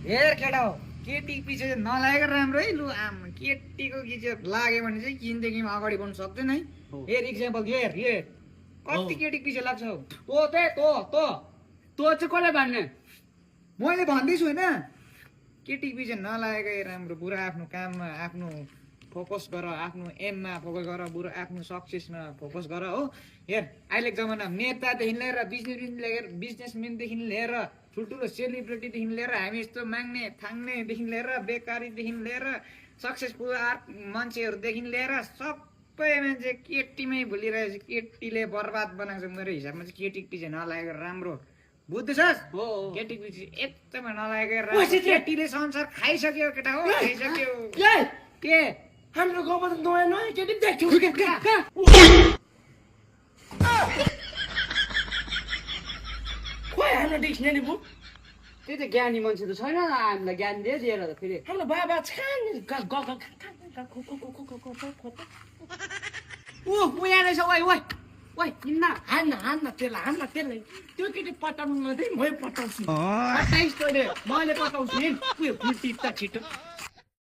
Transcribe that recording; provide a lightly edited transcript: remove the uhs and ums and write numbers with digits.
हेर केटा हो केटी पछि नलागेको राम्रो है लु आम केटीको पछि लाग्यो भने चाहिँ जिन्दगीमा अगाडि बढ्नु सक्दैन है हेर इक्जाम्पल हेर हेर कति केटी पछि लाग्छ हौ तँ चाहिँ कसले भन्ने मैले भन्दैछु होइन केटी पछि नलागेकै राम्रो बुरा आफ्नो काममा आफ्नो फोकस गर आफ्नो एममा फोकस गर बुरा आफ्नो सक्सेसमा फोकस गर हो हेर अहिलेको जमानामा नेतादेखि लिएर बिजनेसम्यानदेखि लिएर ठुल्ठुलो सेलिब्रिटीदेखि लिएर हामी यस्तो माग्ने थाङ्नेदेखि लिएर बेकारीदेखि लिएर सक्सेसफुल मान्छेहरूदेखि लिएर सबै मान्छे केटीमै भुलिरहेको छ केटीले बर्बाद बनाएको छ मेरो हिसाबमा चाहिँ केटी पछि नलागेको राम्रो बुझ्दैछस् केटी पछि एकदमै नलागेको राम्रो केटीले संसार खाइसक्यो केटा हो खाइसक्यो के हाम्रो गाउँमा त नयाँ नयाँ केटी देख्छु खोइ हाम्रो डिक्सनरी बुक त्यही त ज्ञानी मान्छे त छैन हामीलाई ज्ञान दिएर त फेरि हाम्रो बाबा छान ऊ यहाँ रहेछ ओइ किन्न हान्न त्यसलाई त्यो केटी पटाउनु नदिए मै पटाउँछु पटाइस् तैँले मैले पटाउँछु नि उयो फुल टिप्छ छिटो